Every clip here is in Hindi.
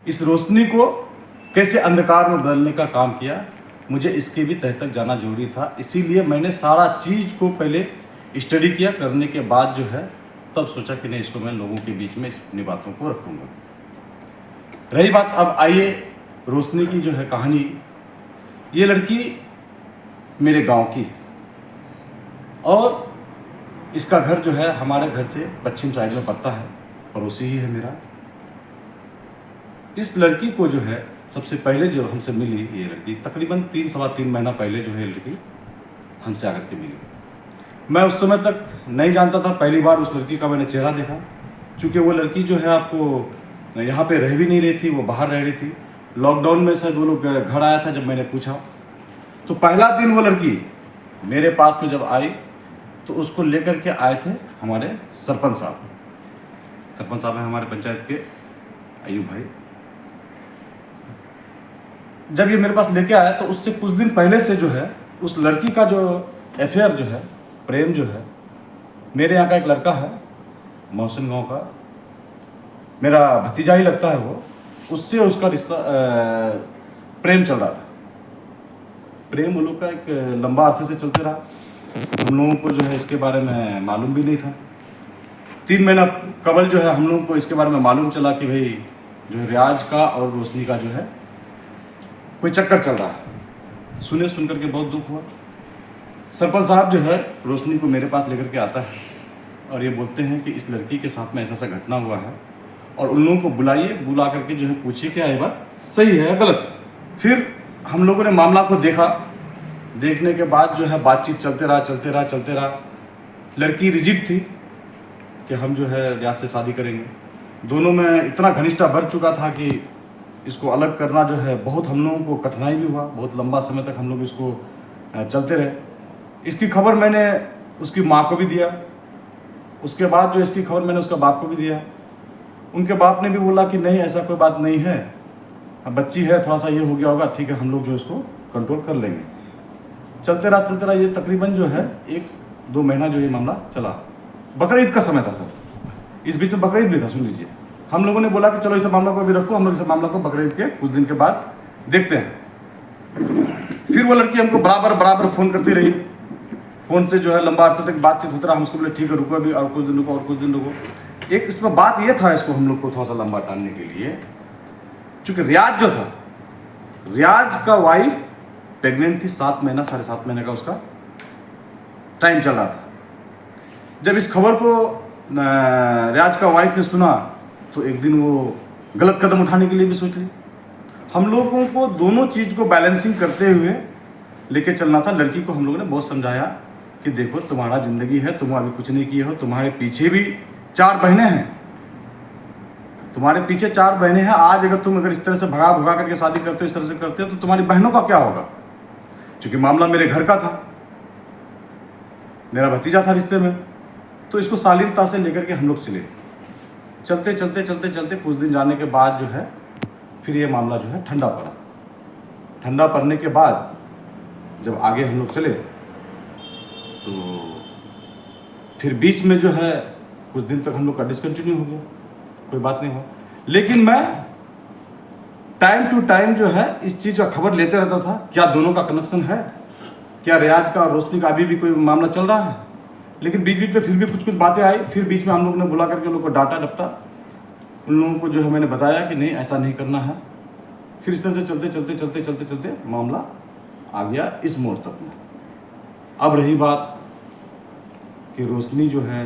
इस रोशनी को कैसे अंधकार में बदलने का काम किया, मुझे इसके भी तह तक जाना जरूरी था। इसीलिए मैंने सारा चीज़ को पहले स्टडी किया, करने के बाद जो है तब सोचा कि नहीं, इसको मैं लोगों के बीच में अपनी बातों को रखूँगा। रही बात, अब आइए रोशनी की जो है कहानी। ये लड़की मेरे गांव की और इसका घर जो है हमारे घर से पश्चिम साइड में पड़ता है, पड़ोसी ही है मेरा। इस लड़की को जो है सबसे पहले जो हमसे मिली, ये लड़की तकरीबन 3-3.25 महीना पहले जो है लड़की हमसे आकर के मिली। मैं उस समय तक नहीं जानता था, पहली बार उस लड़की का मैंने चेहरा देखा। चूँकि वो लड़की जो है आपको यहाँ पे रह भी नहीं रही थी, वो बाहर रह रही थी। लॉकडाउन में शायद वो लोग घर आया था। जब मैंने पूछा तो पहला दिन वो लड़की मेरे पास में जब आई तो उसको लेकर के आए थे हमारे सरपंच साहब। सरपंच साहब हैं हमारे पंचायत के, अयूब भाई। जब ये मेरे पास लेके आया तो उससे कुछ दिन पहले से जो है उस लड़की का जो अफेयर जो है, प्रेम जो है, मेरे यहाँ का एक लड़का है मौसम गांव का, मेरा भतीजा ही लगता है वो, उससे उसका रिश्ता प्रेम चल रहा था। प्रेम वो लोग का एक लंबा अरसे से चलते रहा। हम लोगों को जो है इसके बारे में मालूम भी नहीं था। 3 महीना कबल जो है हम लोगों को इसके बारे में मालूम चला कि भाई जो है रियाज का और रोशनी का जो है कोई चक्कर चल रहा है। सुन करके बहुत दुख हुआ। सरपंच साहब जो है रोशनी को मेरे पास लेकर के आता है और ये बोलते हैं कि इस लड़की के साथ में ऐसा ऐसा घटना हुआ है और उन लोगों को बुलाइए, बुला करके जो है पूछिए क्या ये बात सही है या गलत है। फिर हम लोगों ने मामला को देखा। देखने के बाद जो है बातचीत चलते रहा। लड़की रिजिड थी कि हम जो है रियाज से शादी करेंगे। दोनों में इतना घनिष्ठा बढ़ चुका था कि इसको अलग करना जो है बहुत हम लोगों को कठिनाई भी हुआ। बहुत लंबा समय तक हम लोग इसको चलते रहे। इसकी खबर मैंने उसकी माँ को भी दिया। उसके बाद जो इसकी खबर मैंने उसका बाप को भी दिया। उनके बाप ने भी बोला कि नहीं, ऐसा कोई बात नहीं है, अब बच्ची है, थोड़ा सा ये हो गया होगा, ठीक है, हम लोग जो इसको कंट्रोल कर लेंगे। चलते रहा। ये तकरीबन जो है 1-2 महीना जो ये मामला चला। बकरीद का समय था सर, इस बीच में बकरीद भी था। सुन लीजिए, हम लोगों ने बोला कि चलो इस मामला को अभी रखो, हम लोग इस मामला को बकरीद के कुछ दिन के बाद देखते हैं। फिर वो लड़की हमको बराबर फ़ोन करती रही। फ़ोन से जो है लंबा अरसे तक बातचीत होता रहा। हम उसको बोले ठीक है, रुको अभी और कुछ दिन रुको। एक इसमें बात ये था, इसको हम लोग को थोड़ा सा लंबा टालने के लिए, चूँकि रियाज जो था, रियाज का वाइफ प्रेग्नेंट थी। 7 महीना 7.5 महीने का उसका टाइम चल रहा था। जब इस खबर को रियाज का वाइफ ने सुना तो एक दिन वो गलत कदम उठाने के लिए भी सोच ली। हम लोगों को दोनों चीज़ को बैलेंसिंग करते हुए लेके चलना था। लड़की को हम लोगों ने बहुत समझाया कि देखो तुम्हारा ज़िंदगी है, तुम अभी कुछ नहीं किए हो, तुम्हारे पीछे भी 4 बहनें हैं, तुम्हारे पीछे 4 बहनें हैं। आज अगर इस तरह से भगा करके शादी करते हो, इस तरह से करते हो, तो तुम्हारी बहनों का क्या होगा। क्योंकि मामला मेरे घर का था, मेरा भतीजा था रिश्ते में, तो इसको शालीनता से लेकर के हम लोग चलते कुछ दिन जाने के बाद जो है फिर ये मामला जो है ठंडा पड़ा। ठंडा पड़ने के बाद जब आगे हम लोग चले तो फिर बीच में जो है कुछ दिन तक हम लोग का डिसकंटिन्यू हो गया, कोई बात नहीं हुआ। लेकिन मैं टाइम टू टाइम जो है इस चीज़ का खबर लेते रहता था, क्या दोनों का कनेक्शन है, क्या रियाज का और रोशनी का अभी भी कोई मामला चल रहा है। लेकिन बीच में फिर भी कुछ बातें आई। फिर बीच में हम लोग ने बुला करके उन लोगों को डांटा डपटा। उन लोगों को जो है मैंने बताया कि नहीं, ऐसा नहीं करना है। फिर इस तरह से चलते मामला आ गया इस मोड़ तक में। अब रही बात कि रोशनी जो है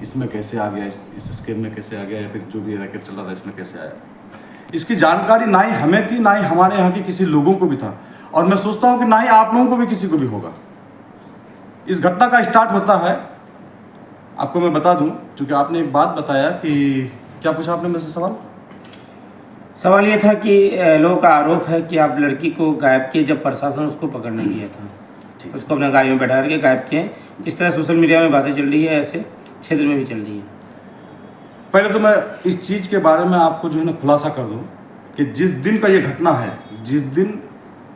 इसमें कैसे आ गया, इस स्कीम में कैसे आ गया, या फिर जो भी रैकेट चल रहा था इसमें कैसे आया, इसकी जानकारी ना ही हमें थी, ना ही हमारे यहाँ के किसी लोगों को भी था। और मैं सोचता हूँ कि ना ही आप लोगों को भी किसी को भी होगा। इस घटना का स्टार्ट होता है, आपको मैं बता दूं, क्योंकि आपने एक बात बताया कि क्या पूछा आपने मुझसे सवाल ये था कि लोगों का आरोप है कि आप लड़की को गायब किए जब प्रशासन उसको पकड़ने गया था, उसको अपने गाड़ी में बैठा करके गायब किए। इस तरह सोशल मीडिया में बातें चल रही है, ऐसे क्षेत्र में भी चल रही है। पहले तो मैं इस चीज़ के बारे में आपको जो है ना खुलासा कर दूं कि जिस दिन का ये घटना है, जिस दिन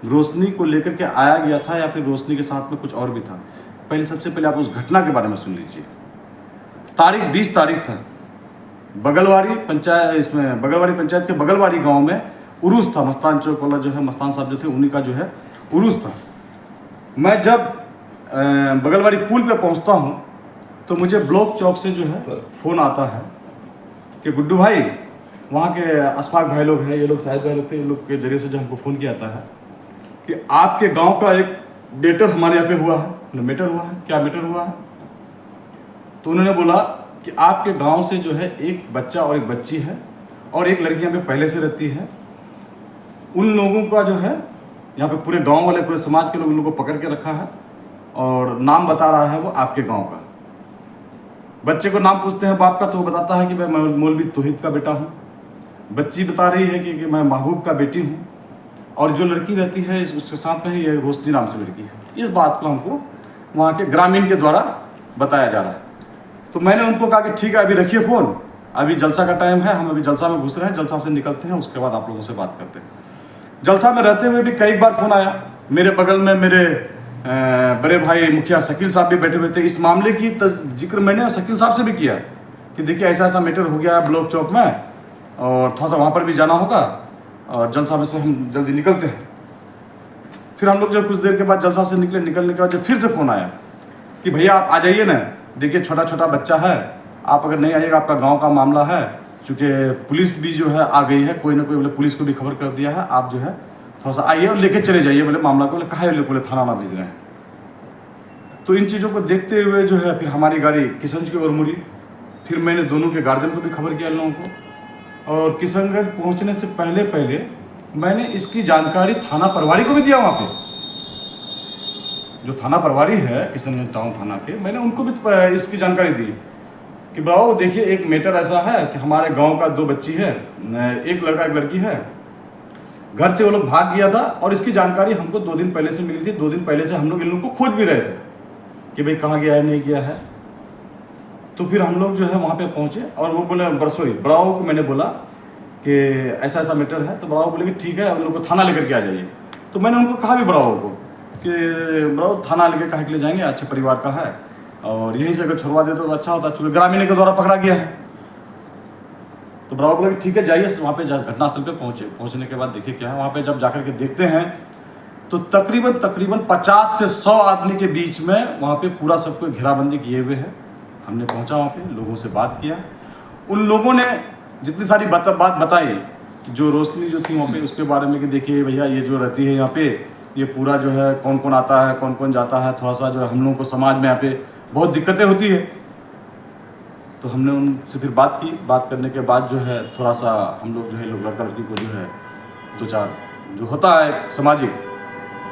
रोशनी को लेकर के आया गया था या फिर रोशनी के साथ में कुछ और भी था, सबसे पहले आप उस घटना के बारे में सुन लीजिए। तारीख 20 तारीख था, बगलवाड़ी पंचायत, इसमें बगलवाड़ी पंचायत के बगलवाड़ी गांव में उरूस था। मस्तान चौक वाला जो है, मस्तान साहब जो थे उन्हीं का जो है उरूस था। मैं जब बगलवाड़ी पुल पे पहुंचता हूं तो मुझे ब्लॉक चौक से जो है फ़ोन आता है कि गुड्डू भाई, वहाँ के अशफाक भाई लोग हैं, ये लोग शायद भाई लोग थे, ये लोग के जरिए से जो हमको फ़ोन किया जाता है कि आपके गांव का एक डेटर हमारे यहाँ पे हुआ है। मैटर हुआ है? क्या मैटर हुआ है? तो उन्होंने बोला कि आपके गांव से जो है एक बच्चा और एक बच्ची है और एक लड़की यहाँ पे पहले से रहती है। उन लोगों का जो है यहाँ पे पूरे गांव वाले, पूरे समाज के लोग उन लोगों को पकड़ के रखा है और नाम बता रहा है वो आपके गांव का। बच्चे को नाम पूछते हैं बाप का तो वो बताता है कि मैं मौलवी तौहीद का बेटा हूँ। बच्ची बता रही है कि मैं महबूब का बेटी हूँ, और जो लड़की रहती है उसके साथ में ये रोशनी नाम से लड़की है। इस बात को हमको वहाँ के ग्रामीण के द्वारा बताया जा रहा है। तो मैंने उनको कहा कि ठीक है, अभी रखिए फ़ोन, अभी जलसा का टाइम है, हम अभी जलसा में घुस रहे हैं, जलसा से निकलते हैं, उसके बाद आप लोगों से बात करते हैं। जलसा में रहते हुए भी कई बार फ़ोन आया। मेरे बगल में मेरे बड़े भाई मुखिया शकील साहब भी बैठे हुए थे। इस मामले की जिक्र मैंने शकील साहब से भी किया कि देखिए ऐसा ऐसा मैटर हो गया है ब्लॉक चौक में, और थोड़ा सा वहाँ पर भी जाना होगा और जलसा में से हम जल्दी निकलते हैं। फिर हम लोग जब कुछ देर के बाद जलसा से निकलने के बाद जब फिर से फ़ोन आया कि भैया आप आ जाइए ना, देखिए छोटा छोटा बच्चा है, आप अगर नहीं आइएगा आपका गांव का मामला है, चूँकि पुलिस भी जो है आ गई है, कोई ना कोई बोले पुलिस को भी खबर कर दिया है, आप जो है थोड़ा सा आइए और लेके चले जाइए बोले मामला को। बोले कहा है, बोले थाना ना भेज रहे हैं। तो इन चीज़ों को देखते हुए जो है फिर हमारी गाड़ी किशनगंज की ओर मुड़ी। फिर मैंने दोनों के गार्जियन को भी खबर किया इन लोगों को, और किशनगंज पहुँचने से पहले मैंने इसकी जानकारी थाना परवारी को भी दिया। वहाँ पे जो थाना परवारी है किशनगंज टाउन थाना के, मैंने उनको भी इसकी जानकारी दी कि बाबू देखिए एक मैटर ऐसा है कि हमारे गांव का 2 बच्ची है, एक लड़का एक लड़की है, घर से वो लोग भाग गया था और इसकी जानकारी हमको 2 दिन पहले से मिली थी। 2 दिन पहले से हम लोग इन लोगों को खोज भी रहे थे कि भाई कहाँ गया है, नहीं गया है। तो फिर हम लोग जो है वहाँ पे पहुँचे और वो बोले बड़ाओ को मैंने बोला कि ऐसा ऐसा मैटर है। तो बड़ाओ बोले कि ठीक है, उन लोग को थाना लेकर के आ जाइए। तो मैंने उनको कहा भी बड़ाओ को कि बड़ाओ थाना लेके काहे के लिए जाएंगे, अच्छे परिवार का है और यहीं से अगर छुड़वा देते तो अच्छा होता, चूँकि ग्रामीण के द्वारा पकड़ा गया है। तो बड़ाओ बोले कि ठीक है जाइए। वहाँ पे घटनास्थल पे पहुँचने के बाद देखिए क्या है। वहाँ पे जब जाकर के देखते हैं तो तकरीबन 50 से 100 आदमी के बीच में वहाँ पे पूरा सबको घेराबंदी किए हुए है। हमने पहुँचा वहाँ पे, लोगों से बात किया। उन लोगों ने जितनी सारी बात बताई कि जो रोशनी जो थी वहाँ पे उसके बारे में कि देखिए भैया ये जो रहती है यहाँ पे, ये पूरा जो है कौन कौन आता है, कौन कौन जाता है, थोड़ा सा जो है हम लोगों को समाज में यहाँ पे बहुत दिक्कतें होती है। तो हमने उनसे फिर बात की। बात करने के बाद जो है थोड़ा सा हम लोग जो है लड़का लड़की को जो है 2-4 जो होता है सामाजिक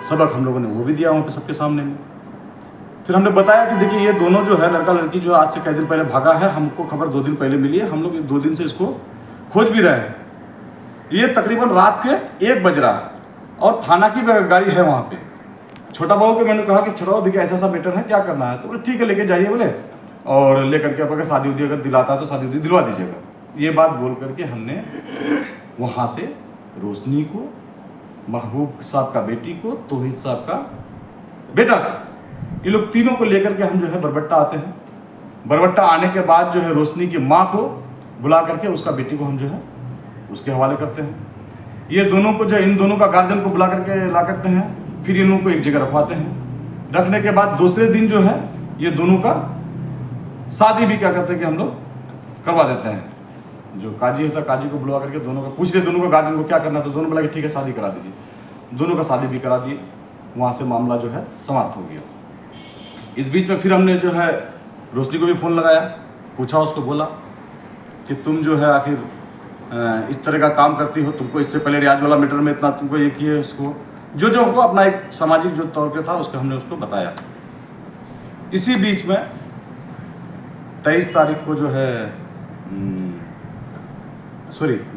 सबक हम लोगों ने वो भी दिया वहाँ पे सबके सामने में। फिर हमने बताया कि देखिए ये दोनों जो है लड़का लड़की जो आज से कई दिन पहले भागा है, हमको खबर 2 दिन पहले मिली है, हम लोग 2 दिन से इसको खोज भी रहे हैं। ये तकरीबन रात के 1 बज रहा है और थाना की गाड़ी है वहाँ पे। छोटा बाबू को मैंने कहा कि छोटा बाबू देखिए ऐसा ऐसा मैटर है, क्या करना है। तो बोले ठीक है लेके जाइए बोले, और लेकर के अगर शादी उदी अगर दिलाता है तो शादी उदी दिलवा दीजिएगा। ये बात बोल करके हमने वहाँ से रोशनी को, महबूब साहब का बेटी को, तौहीद साहब का बेटा को, ये लोग तीनों को लेकर के हम जो है बरबट्टा आते हैं। बरबट्टा आने के बाद जो है रोशनी की माँ को बुला करके उसका बेटी को हम जो है उसके हवाले करते हैं। ये दोनों को जो इन दोनों का गार्जियन को बुला करके ला करते हैं। फिर इन लोगों को एक जगह रखवाते हैं। रखने के बाद दूसरे दिन जो है ये दोनों का शादी भी क्या करते हैं कि हम लोग करवा देते हैं। जो काजी होता है काजी को बुलवा करके दोनों का पूछ ले, दोनों का गार्जियन को क्या करना, तो दोनों बोला कि ठीक है शादी करा दीजिए। दोनों का शादी भी करा दिए। वहाँ से मामला जो है समाप्त हो गया। इस बीच में फिर हमने जो है रोशनी को भी फ़ोन लगाया, पूछा, उसको बोला कि तुम जो है आखिर इस तरह का काम करती हो, तुमको इससे पहले रियाज वाला मैटर में इतना तुमको ये किए, उसको जो हमको अपना एक सामाजिक जो तौर पे था उसको हमने उसको बताया। इसी बीच में 23 तारीख को जो है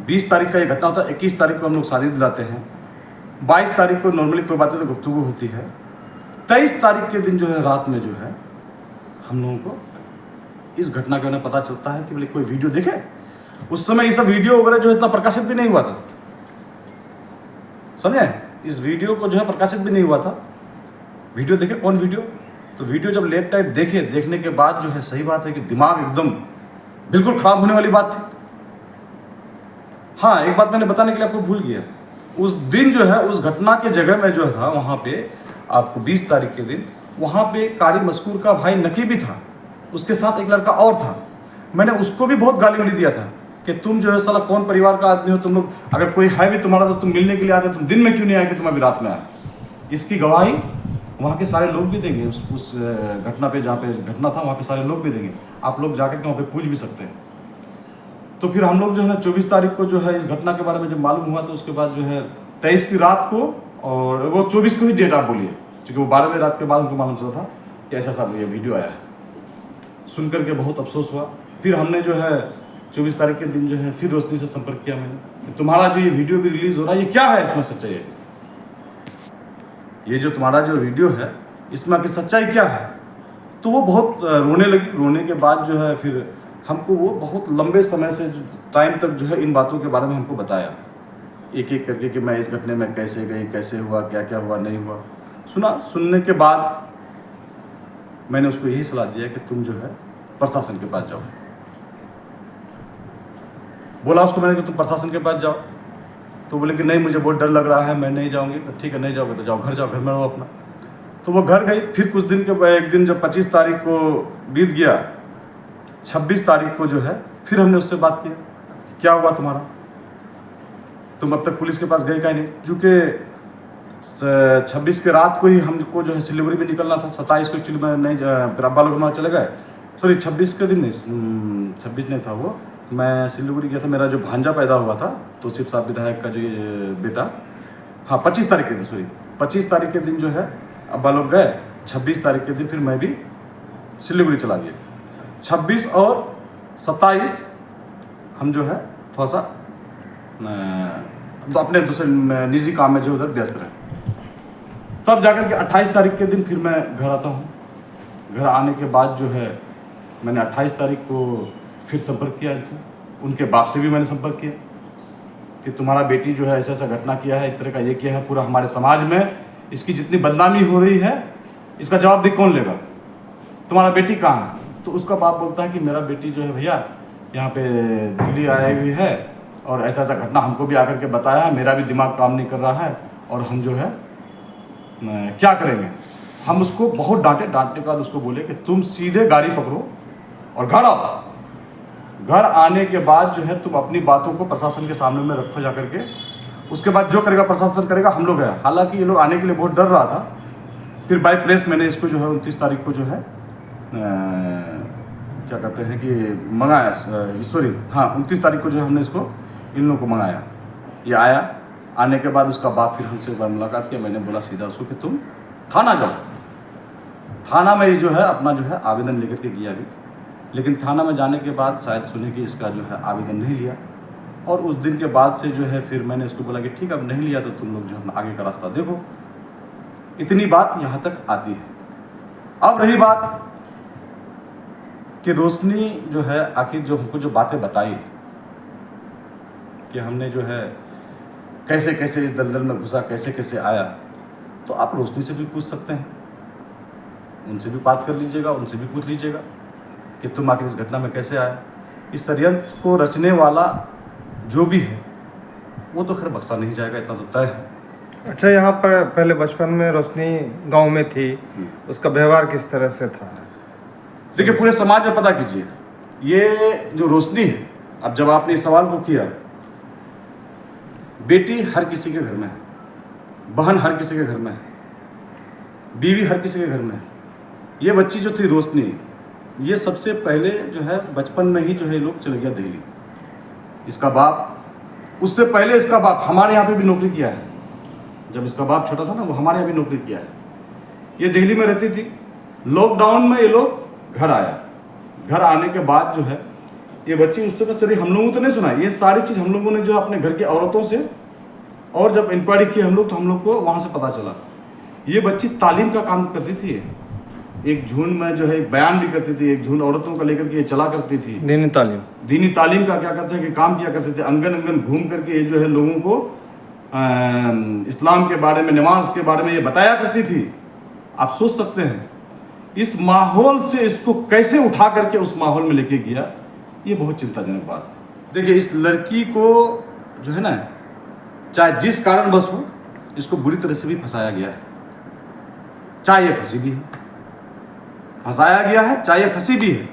20 तारीख का ये घटना होता है। 21 तारीख को हम लोग शादी दिलाते हैं। 22 तारीख को नॉर्मली कोई बातें तो गुफ्तगू होती है। 23 तारीख के दिन जो है रात में जो है हम लोगों को इस घटना के बारे में पता चलता है कि बोले कोई वीडियो देखे। उस समय ये सब वीडियो वगैरह जो है इतना प्रकाशित भी नहीं हुआ था, समझे। इस वीडियो को जो है प्रकाशित भी नहीं हुआ था। वीडियो देखे, कौन वीडियो, तो वीडियो जब लेट टाइट देखने के बाद जो है सही बात है कि दिमाग एकदम बिल्कुल ख़राब होने वाली बात थी। हाँ, एक बात मैंने बताने के लिए आपको भूल गया। उस दिन जो है उस घटना के जगह में जो था वहाँ पे आपको 20 तारीख के दिन वहाँ पे कारी मस्कूर का भाई नकी भी था, उसके साथ एक लड़का और था। मैंने उसको भी बहुत गाली वाली दिया था कि तुम जो है साला कौन परिवार का आदमी हो, तुम लोग अगर कोई है भी तुम्हारा तो तुम मिलने के लिए आते, तुम दिन में क्यों नहीं आए कि तुम अभी रात में आए। इसकी गवाही वहाँ के सारे लोग भी देंगे, उस घटना पे जहाँ पे घटना था वहाँ पे सारे लोग भी देंगे, आप लोग जाकर के वहाँ पे पूछ भी सकते हैं। तो फिर हम लोग जो है ना 24 तारीख को जो है इस घटना के बारे में जब मालूम हुआ तो उसके बाद जो है 23 की रात को, और वो 24 को ही डेट आप बोलिए, क्योंकि वो 12 बजे रात के बाद उनको मालूम चला था कि ऐसा सब ये वीडियो आया है। सुन करके बहुत अफसोस हुआ। फिर हमने जो है 24 तारीख के दिन जो है फिर रोशनी से संपर्क किया मैंने कि तुम्हारा जो ये वीडियो भी रिलीज हो रहा है ये क्या है, इसमें सच्चाई है, ये जो तुम्हारा जो वीडियो है इसमें आखिर सच्चाई क्या है। तो वो बहुत रोने लगी। रोने के बाद जो है फिर हमको वो बहुत लंबे समय से टाइम तक जो है इन बातों के बारे में हमको बताया, एक एक करके कि मैं इस घटने में कैसे गई, कैसे हुआ, क्या क्या हुआ, नहीं हुआ। सुनने के बाद मैंने उसको यही सलाह दिया कि तुम जो है प्रशासन के पास जाओ। बोला उसको मैंने कि तुम प्रशासन के पास जाओ, तो बोले कि नहीं मुझे बहुत डर लग रहा है, मैं नहीं जाऊँगी। तो ठीक है, नहीं जाओगे तो जाओ, घर में रहो अपना। तो वो घर गई। फिर कुछ दिन के एक दिन जब 25 तारीख को बीत गया, 26 तारीख को जो है फिर हमने उससे बात की, क्या हुआ तुम्हारा, तुम अब तक पुलिस के पास गए क्या नहीं, क्योंकि 26 के रात को ही हमको जो है सिलीगुड़ी में निकलना था। 27 को एक्चुअली मैं नहीं, फिर अब्बा लोग हमारे चले गए, सॉरी 26 के दिन नहीं, 26 नहीं था वो, मैं सिलीगुड़ी गया था। मेरा जो भांजा पैदा हुआ था तौसीफ साहब विधायक का जो बेटा, हाँ 25 तारीख के दिन, सॉरी 25 तारीख के दिन जो है अब्बा लोग गए। 26 तारीख के दिन फिर मैं भी सिलीगुड़ी चला गया। 26 और 27 हम जो है थोड़ा सा तो अपने दूसरे निजी काम में जो उधर व्यस्त रहे। तब जाकर के 28 तारीख के दिन फिर मैं घर आता हूँ। घर आने के बाद जो है मैंने 28 तारीख को फिर संपर्क किया इनसे, उनके बाप से भी मैंने संपर्क किया कि तुम्हारा बेटी जो है ऐसा ऐसा घटना किया है, इस तरह का ये किया है, पूरा हमारे समाज में इसकी जितनी बदनामी हो रही है इसका जवाबदेही कौन लेगा, तुम्हारा बेटी कहाँ है। तो उसका बाप बोलता है कि मेरा बेटी जो है भैया यहाँ पे दिल्ली आई हुई है और ऐसा ऐसा घटना हमको भी आकर के बताया है, मेरा भी दिमाग काम नहीं कर रहा है और हम जो है क्या करेंगे। हम उसको बहुत डांटे के बाद उसको बोले कि तुम सीधे गाड़ी पकड़ो और घर आओ। घर आने के बाद जो है तुम अपनी बातों को प्रशासन के सामने में रखो जाकर के, उसके बाद जो करेगा प्रशासन करेगा, हम लोग गया। हालांकि ये लोग आने के लिए बहुत डर रहा था। फिर बाय प्रेस मैंने इसको जो है 29 तारीख को जो है क्या कहते हैं कि मंगाया, सॉरी हाँ 29 तारीख को जो है हमने इसको इन लोगों को मंगाया। ये आया, आने के बाद उसका बाप फिर हमसे एक बार मुलाकात किया। मैंने बोला सीधा उसको कि तुम थाना जाओ। थाना में जो है अपना जो है आवेदन लेकर के गया भी, लेकिन थाना में जाने के बाद शायद सुने कि इसका जो है आवेदन नहीं लिया। और उस दिन के बाद से जो है फिर मैंने इसको बोला कि ठीक है अब नहीं लिया तो तुम लोग जो है आगे का रास्ता देखो। इतनी बात यहाँ तक आती है। अब रही बात कि रोशनी जो है आखिर जो हमको जो बातें बताई कि हमने जो है कैसे कैसे इस दलदल में घुसा, कैसे कैसे आया, तो आप रोशनी से भी पूछ सकते हैं, उनसे भी बात कर लीजिएगा, उनसे भी पूछ लीजिएगा कि तुम आखिर इस घटना में कैसे आए। इस षड्यंत्र को रचने वाला जो भी है वो तो खैर बख्शा नहीं जाएगा, इतना तो तय है। अच्छा, यहाँ पर पहले बचपन में रोशनी गांव में थी, उसका व्यवहार किस तरह से था? देखिए पूरे समाज में पता कीजिए, ये जो रोशनी है, अब जब आपने इस सवाल को किया, बेटी हर किसी के घर में है, बहन हर किसी के घर में है, बीवी हर किसी के घर में है। ये बच्ची जो थी रोशनी, ये सबसे पहले जो है बचपन में ही जो है लोग चले गया दिल्ली। इसका बाप, उससे पहले इसका बाप हमारे यहाँ पे भी नौकरी किया है। जब इसका बाप छोटा था ना, वो हमारे यहाँ भी नौकरी किया है। ये दिल्ली में रहती थी। लॉकडाउन में ये लोग घर आया। घर आने के बाद जो है ये बच्ची उस समय चली, हम लोगों तो नहीं सुना, ये सारी चीज़ हम लोगों ने जो अपने घर की औरतों से, और जब इंक्वायरी की हम लोग तो हम लोग को वहाँ से पता चला ये बच्ची तालीम का काम करती थी। एक झुंड में जो है एक बयान भी करती थी, एक झुंड औरतों का लेकर के ये चला करती थी। दीनी तालीम का क्या कहते हैं कि काम किया करते थे। अंगन अंगन घूम करके ये जो है लोगों को इस्लाम के बारे में, नमाज के बारे में ये बताया करती थी। आप सोच सकते हैं इस माहौल से इसको कैसे उठा करके उस माहौल में लेके गया, ये बहुत चिंताजनक बात है। देखिए इस लड़की को जो है ना, चाहे जिस कारणवश हो, इसको बुरी तरह से भी फंसाया गया है। चाहे ये फंसी भी है, फंसाया गया है, चाहे ये फंसी भी है।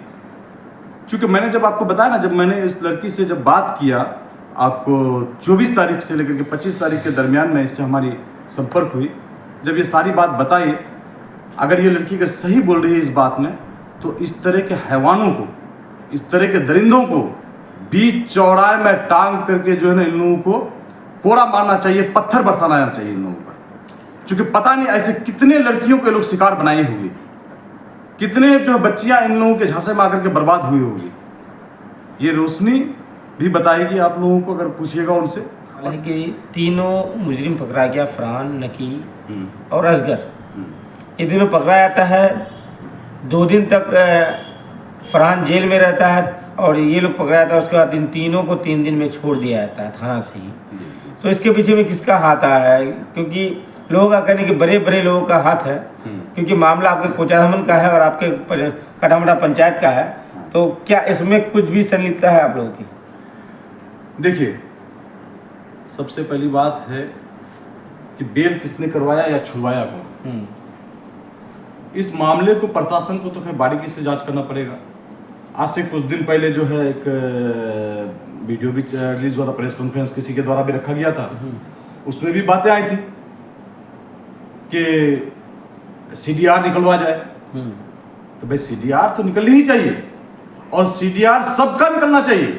क्योंकि मैंने जब आपको बताया ना, जब मैंने इस लड़की से जब बात किया, आपको 24 तारीख से लेकर के 25 तारीख के दरमियान में इससे हमारी संपर्क हुई, जब ये सारी बात बताई, अगर ये लड़की अगर सही बोल रही है इस बात में, तो इस तरह के हैवानों को, इस तरह के दरिंदों को बीच चौराहे में टांग करके जो है ना, इन लोगों को कोड़ा मारना चाहिए, पत्थर बरसाना चाहिए इन लोगों पर। क्योंकि पता नहीं ऐसे कितने लड़कियों के लोग शिकार बनाए होंगे, कितने जो बच्चियां इन लोगों के झांसे में आकर के बर्बाद हुई होगी। ये रोशनी भी बताएगी आप लोगों को, अगर पूछिएगा उनसे। हालांकि तीनों मुजरिम पकड़ा गया, फरहान, नकी और असगर, ये तीनों पकड़ा जाता है। 2 दिन तक फरहान जेल में रहता है और ये लोग पकड़ा जाता है। उसके बाद इन तीनों को 3 दिन में छोड़ दिया जाता है थाना से ही। तो इसके पीछे में किसका हाथ आया है? क्योंकि लोगों का कहने कि बड़े बड़े लोगों का हाथ है, क्योंकि मामला आपके कोचाधामन का है और आपके कटामड़ा पंचायत का है। तो क्या इसमें कुछ भी संलिप्तता है आप लोगों की? देखिए, सबसे पहली बात है कि बेल किसने करवाया या छुड़वाया कौन। इस मामले को प्रशासन को तो खैर बारीकी से जांच करना पड़ेगा। आज से कुछ दिन पहले जो है एक वीडियो भी रिलीज हुआ था, प्रेस कॉन्फ्रेंस किसी के द्वारा भी रखा गया था, उसमें भी बातें आई थी कि सीडीआर निकलवा जाए। तो भाई सीडीआर तो निकलनी ही चाहिए, और सीडीआर सबका निकलना चाहिए।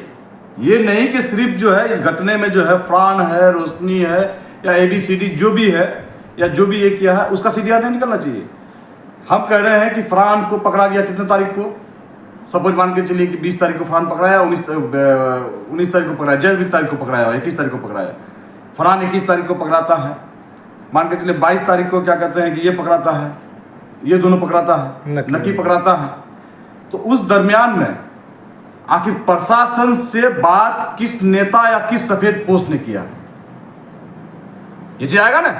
ये नहीं कि सिर्फ जो है इस घटने में जो है फरहान है, रोशनी है, या ABCD जो भी है, या जो भी ये किया है, उसका सीडीआर नहीं निकलना चाहिए। हम कह रहे हैं कि फरहान को पकड़ा गया कितने तारीख को, सपोज मान के चलिए कि 20 तारीख को फरहान पकड़ाया, 19 तारीख को पकड़ाया, 20 तारीख को पकड़ाया, 21 तारीख को पकड़ाया। फरहान 21 तारीख को पकड़ाता है, मान के चलिए 22 तारीख को क्या कहते हैं कि ये पकड़ाता है, ये दोनों पकड़ाता है, नकी पकड़ाता है। तो उस दरमियान में आखिर प्रशासन से बात किस नेता या किस सफेद पोस्ट ने किया, ये चीज आएगा ना।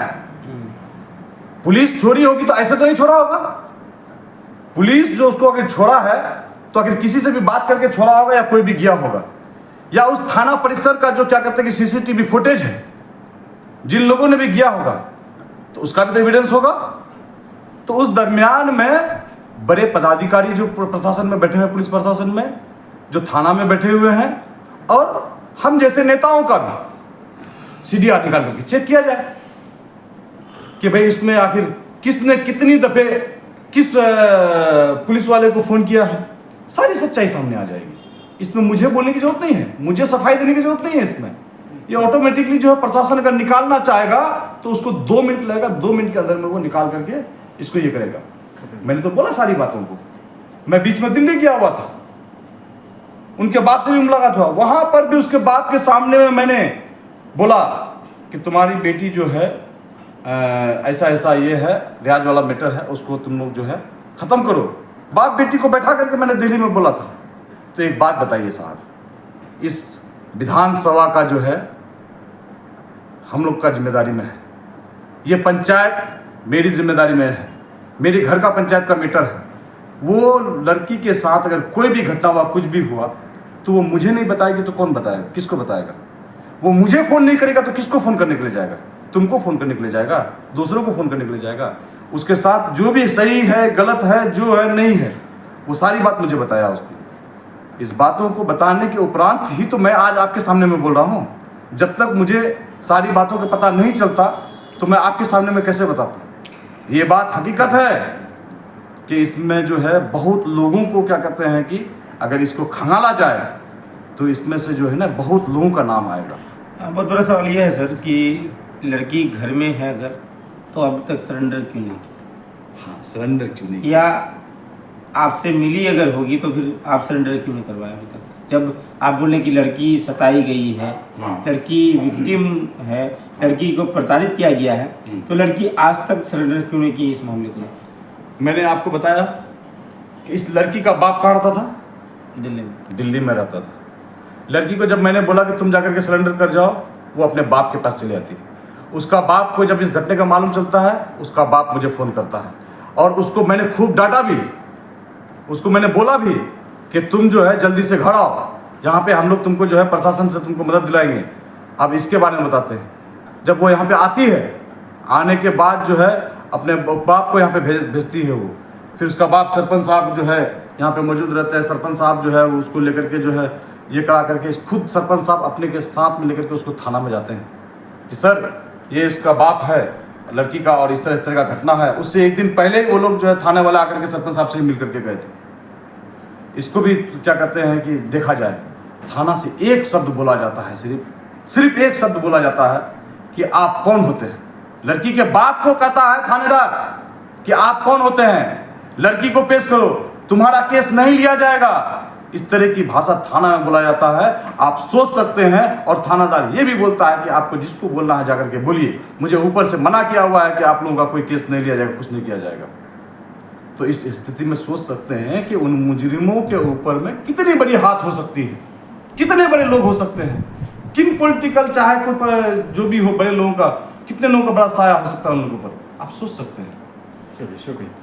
पुलिस छोड़ी होगी तो ऐसे तो नहीं छोड़ा होगा। पुलिस जो उसको अगर छोड़ा है तो अगर किसी से भी बात करके छोड़ा होगा, या कोई भी गया होगा, या उस थाना परिसर का जो क्या कहते हैं कि CCTV फुटेज है, जिन लोगों ने भी गया होगा, तो उसका भी तो एविडेंस होगा। तो उस दरमियान में बड़े पदाधिकारी जो प्रशासन में बैठे हुए, पुलिस प्रशासन में जो थाना में बैठे हुए हैं, और हम जैसे नेताओं का भी सीडीआर निकाल करके चेक किया जाए कि भाई इसमें आखिर किसने कितनी दफे किस पुलिस वाले को फोन किया है। सारी सच्चाई सामने आ जाएगी। इसमें मुझे बोलने की जरूरत नहीं है, मुझे सफाई देने की जरूरत नहीं है। इसमें ये ऑटोमेटिकली जो है प्रशासन अगर निकालना चाहेगा तो उसको 2 मिनट लगेगा, 2 मिनट के अंदर में वो निकाल करके इसको ये करेगा। मैंने तो बोला सारी बातों को। मैं बीच में दिल्ली गया हुआ था, उनके बाप से भी मुलाकात हुआ, वहां पर भी उसके बाप के सामने में मैंने बोला कि तुम्हारी बेटी जो है ऐसा ऐसा ये है, रियाज वाला मैटर है, उसको तुम लोग जो है खत्म करो। बाप बेटी को बैठा करके मैंने दिल्ली में बोला था। तो एक बात बताइए साहब, इस विधानसभा का जो है हम लोग का जिम्मेदारी में है, ये पंचायत मेरी जिम्मेदारी में है, मेरे घर का पंचायत का मैटर है। वो लड़की के साथ अगर कोई भी घटना हुआ, कुछ भी हुआ, तो वो मुझे नहीं बताएगी तो कौन बताएगा, किसको बताएगा? वो मुझे फोन नहीं करेगा तो किसको फोन करने के लिए जाएगा? तुमको फोन करने के लिए जाएगा, दूसरों को फोन करने के लिए जाएगा। उसके साथ जो भी सही है, गलत है, जो है नहीं है, वो सारी बात मुझे बताया उसने। इस बातों को बताने के उपरांत ही तो मैं आज आपके सामने में बोल रहा हूँ। जब तक मुझे सारी बातों का पता नहीं चलता तो मैं आपके सामने में कैसे बताता? ये बात हकीकत है कि इसमें जो है बहुत लोगों को क्या कहते हैं कि अगर इसको खंगाला जाए तो इसमें से जो है ना बहुत लोगों का नाम आएगा। बहुत बड़ा सवाल ये है सर कि लड़की घर में है, अगर तो अब तक सरेंडर क्यों नहीं की? हाँ, सरेंडर क्यों नहीं? या आपसे मिली अगर होगी तो फिर आप सरेंडर क्यों नहीं करवाए अभी तक? जब आप बोले कि लड़की सताई गई है, लड़की विक्टिम है, लड़की को प्रताड़ित किया गया है, तो लड़की आज तक सरेंडर क्यों नहीं की इस मामले को? मैंने आपको बताया कि इस लड़की का बाप कहाँ रहता था? दिल्ली में रहता था। लड़की को जब मैंने बोला कि तुम जाकर के सरेंडर कर जाओ, वो अपने बाप के पास चली जाती। उसका बाप को जब इस घटने का मालूम चलता है, उसका बाप मुझे फ़ोन करता है, और उसको मैंने खूब डांटा भी, उसको मैंने बोला भी कि तुम जो है जल्दी से घर आओ, यहाँ पे हम लोग तुमको जो है प्रशासन से तुमको मदद दिलाएंगे। अब इसके बारे में बताते हैं। जब वो यहाँ पे आती है, आने के बाद जो है अपने बाप को यहाँ पे भेजती है वो, फिर उसका बाप सरपंच साहब जो है यहाँ पे मौजूद रहते हैं। सरपंच साहब जो है उसको लेकर के जो है ये करा करके खुद सरपंच साहब अपने के साथ में लेकर के उसको थाना में जाते हैं कि सर ये इसका बाप है लड़की का और इस तरह का घटना है। उससे एक दिन पहले वो लोग जो है थाने वाले आकर के सरपंच साहब से मिल करके गए थे। इसको भी क्या कहते हैं कि देखा जाए, थाना से एक शब्द बोला जाता है, सिर्फ एक शब्द बोला जाता है कि आप कौन होते हैं। लड़की के बाप को कहता है थानेदार कि आप कौन होते हैं, लड़की को पेश करो, तुम्हारा केस नहीं लिया जाएगा। इस तरह की भाषा थाना में बोला जाता है। आप सोच सकते हैं। और थानादार ये भी बोलता है कि आपको जिसको बोलना है जाकर के बोलिए, मुझे ऊपर से मना किया हुआ है कि आप लोगों का कोई केस नहीं लिया जाएगा, कुछ नहीं किया जाएगा। तो इस स्थिति में सोच सकते हैं कि उन मुजरिमों के ऊपर में कितनी बड़ी हाथ हो सकती है, कितने बड़े लोग हो सकते हैं, किन पॉलिटिकल चाहे कोई जो भी हो बड़े लोगों का, कितने लोगों का बड़ा साया हो सकता है उन लोगों पर, आप सोच सकते हैं। चलिए शुक्रिया।